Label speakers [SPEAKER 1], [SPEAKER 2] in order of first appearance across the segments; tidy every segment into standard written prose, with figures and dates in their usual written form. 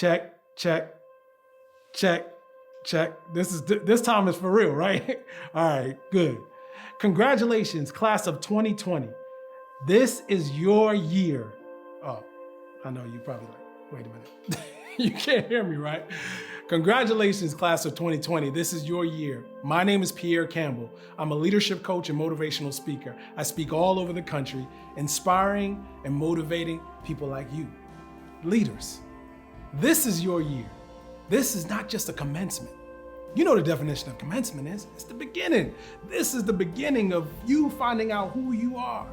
[SPEAKER 1] Check, check, check, check. This time is for real, right? All right, good. Congratulations, class of 2020. This is your year. Oh, I know you probably like, wait a minute. You can't hear me, right? Congratulations, class of 2020. This is your year. My name is Pierre Campbell. I'm a leadership coach and motivational speaker. I speak all over the country, inspiring and motivating people like you, leaders. This is your year. This is not just a commencement. You know the definition of commencement is. It's the beginning. This is the beginning of you finding out who you are.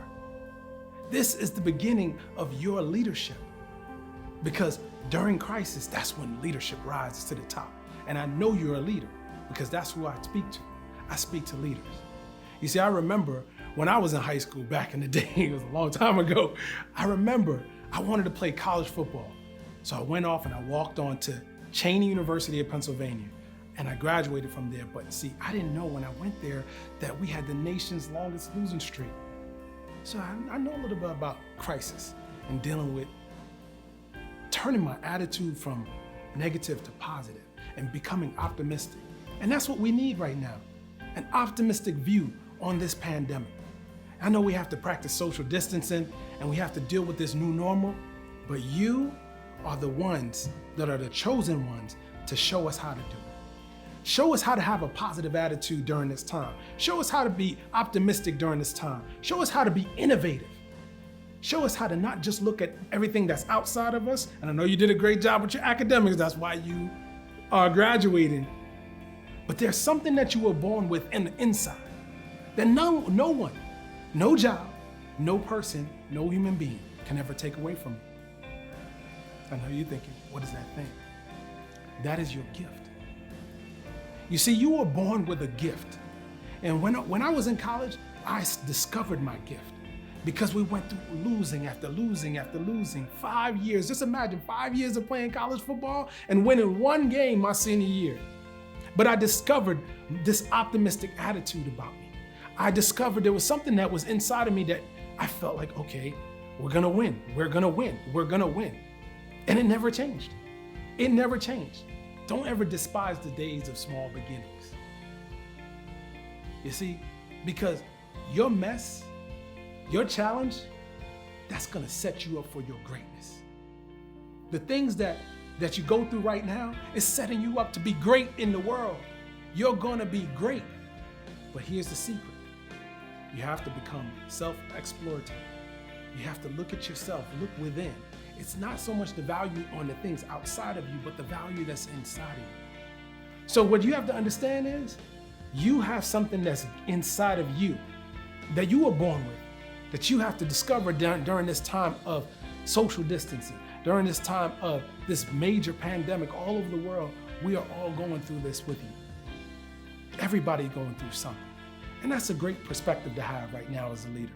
[SPEAKER 1] This is the beginning of your leadership. Because during crisis, that's when leadership rises to the top. And I know you're a leader because that's who I speak to. I speak to leaders. You see, I remember when I was in high school back in the day, it was a long time ago, I remember I wanted to play college football. So I went off and I walked on to Cheney University of Pennsylvania and I graduated from there. But see, I didn't know when I went there that we had the nation's longest losing streak. So I know a little bit about crisis and dealing with turning my attitude from negative to positive and becoming optimistic. And that's what we need right now, an optimistic view on this pandemic. I know we have to practice social distancing and we have to deal with this new normal, but you are the ones that are the chosen ones to show us how to do it. Show us how to have a positive attitude during this time. Show us how to be optimistic during this time. Show us how to be innovative. Show us how to not just look at everything that's outside of us. And I know you did a great job with your academics. That's why you are graduating. But there's something that you were born with in the inside that no one, no job, no person, no human being can ever take away from you. I know you're thinking, what is that thing? That is your gift. You see, you were born with a gift. And when I was in college, I discovered my gift. Because we went through losing after losing after losing. 5 years, just imagine 5 years of playing college football and winning one game my senior year. But I discovered this optimistic attitude about me. I discovered there was something that was inside of me that I felt like, okay, we're gonna win, we're gonna win, we're gonna win. And it never changed. It never changed. Don't ever despise the days of small beginnings. You see, because your mess, your challenge, that's gonna set you up for your greatness. The things that you go through right now is setting you up to be great in the world. You're gonna be great. But here's the secret. You have to become self-explorative. You have to look at yourself, look within. It's not so much the value on the things outside of you, but the value that's inside of you. So what you have to understand is, you have something that's inside of you that you were born with, that you have to discover during this time of social distancing, during this time of this major pandemic all over the world. We are all going through this with you. Everybody going through something. And that's a great perspective to have right now as a leader.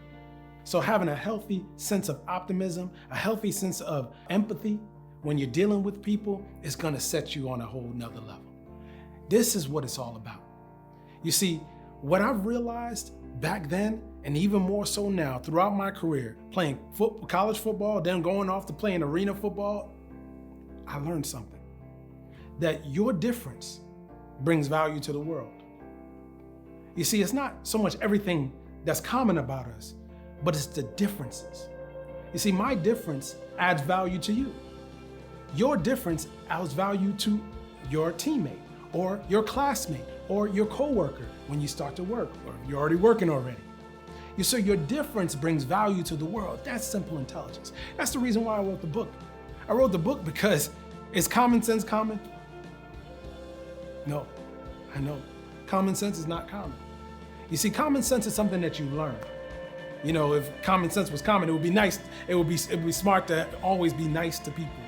[SPEAKER 1] So having a healthy sense of optimism, a healthy sense of empathy when you're dealing with people is gonna set you on a whole nother level. This is what it's all about. You see, what I've realized back then, and even more so now throughout my career, playing college football, then going off to playing arena football, I learned something. That your difference brings value to the world. You see, it's not so much everything that's common about us, but it's the differences. You see, my difference adds value to you. Your difference adds value to your teammate or your classmate or your coworker when you start to work, or you're already working already. You see, your difference brings value to the world. That's simple intelligence. That's the reason why I wrote the book. I wrote the book because is common sense common? No, I know. Common sense is not common. You see, common sense is something that you learn. You know, if common sense was common, it would be nice. It would be smart to always be nice to people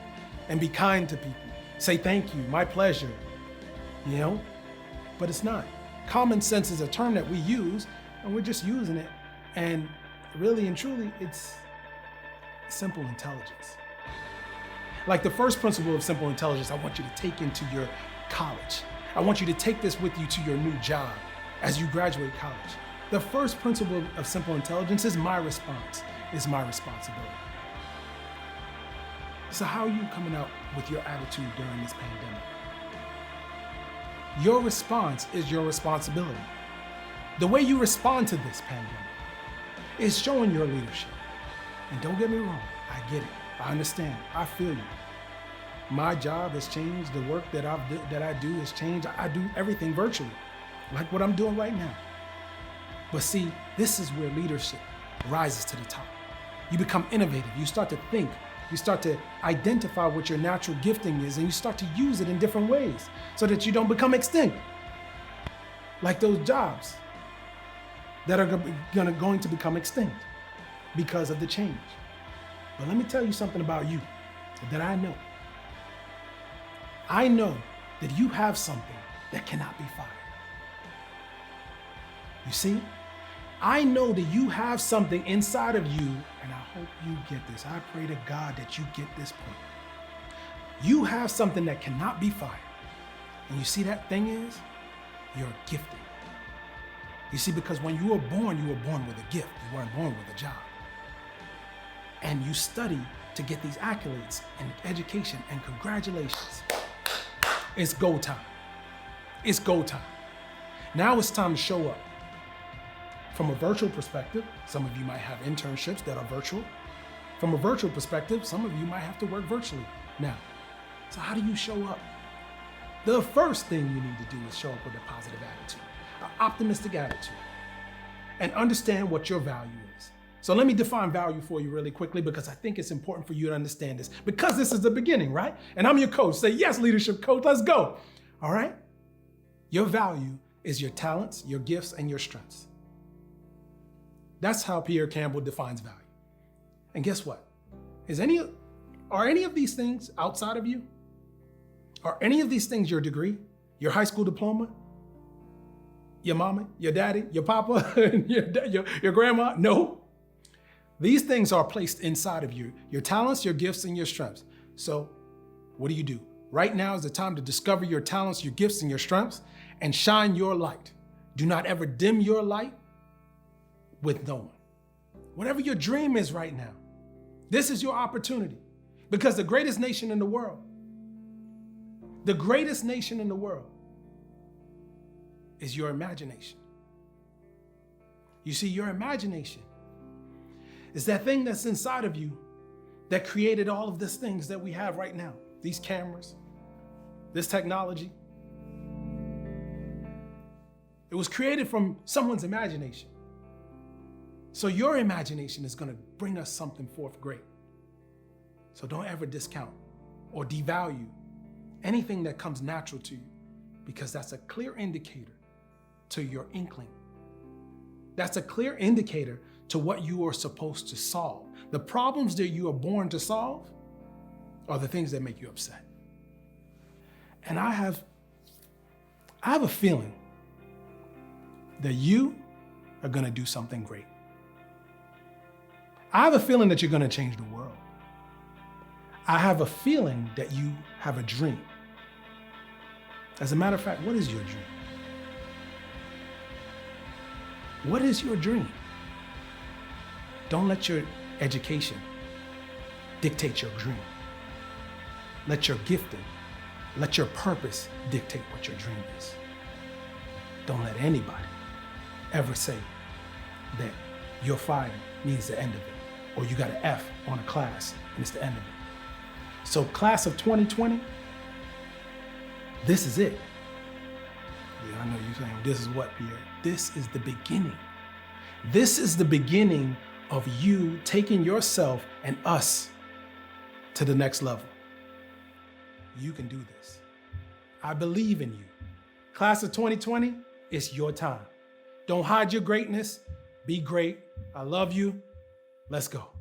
[SPEAKER 1] and be kind to people. Say thank you, my pleasure, you know? But it's not. Common sense is a term that we use and we're just using it. And really and truly, it's simple intelligence. Like the first principle of simple intelligence, I want you to take into your college. I want you to take this with you to your new job as you graduate college. The first principle of simple intelligence is my response, is my responsibility. So how are you coming out with your attitude during this pandemic? Your response is your responsibility. The way you respond to this pandemic is showing your leadership. And don't get me wrong, I get it. I understand. I feel you. My job has changed. The work that I do has changed. I do everything virtually, like what I'm doing right now. But see, this is where leadership rises to the top. You become innovative. You start to think. You start to identify what your natural gifting is, and you start to use it in different ways so that you don't become extinct. Like those jobs that are going to become extinct because of the change. But let me tell you something about you that I know. I know that you have something that cannot be fired. You see? I know that you have something inside of you, and I hope you get this. I pray to God that you get this point. You have something that cannot be fired. And you see that thing is? You're gifted. You see, because when you were born with a gift. You weren't born with a job. And you study to get these accolades and education, and congratulations. It's go time. It's go time. Now it's time to show up. From a virtual perspective, some of you might have internships that are virtual. From a virtual perspective, some of you might have to work virtually now. So how do you show up? The first thing you need to do is show up with a positive attitude, an optimistic attitude, and understand what your value is. So let me define value for you really quickly, because I think it's important for you to understand this, because this is the beginning, right? And I'm your coach. Say yes, leadership coach, let's go. All right? Your value is your talents, your gifts, and your strengths. That's how Pierre Campbell defines value. And guess what? Are any of these things outside of you? Are any of these things your degree, your high school diploma, your mama, your daddy, your papa, your grandma? No. These things are placed inside of you, your talents, your gifts, and your strengths. So what do? Right now is the time to discover your talents, your gifts, and your strengths, and shine your light. Do not ever dim your light with no one. Whatever your dream is right now, this is your opportunity, because the greatest nation in the world is your imagination. You see, your imagination is that thing that's inside of you that created all of these things that we have right now, these cameras, this technology. It was created from someone's imagination. So your imagination is going to bring us something forth great. So don't ever discount or devalue anything that comes natural to you, because that's a clear indicator to your inkling. That's a clear indicator to what you are supposed to solve. The problems that you are born to solve are the things that make you upset. And I have a feeling that you are going to do something great. I have a feeling that you're going to change the world. I have a feeling that you have a dream. As a matter of fact, what is your dream? What is your dream? Don't let your education dictate your dream. Let your gifting, let your purpose dictate what your dream is. Don't let anybody ever say that your fire means the end of it, or you got an F on a class and it's the end of it. So class of 2020, this is it. Yeah, I know you're saying, this is what, Pierre? This is the beginning. This is the beginning of you taking yourself and us to the next level. You can do this. I believe in you. Class of 2020, it's your time. Don't hide your greatness. Be great. I love you. Let's go.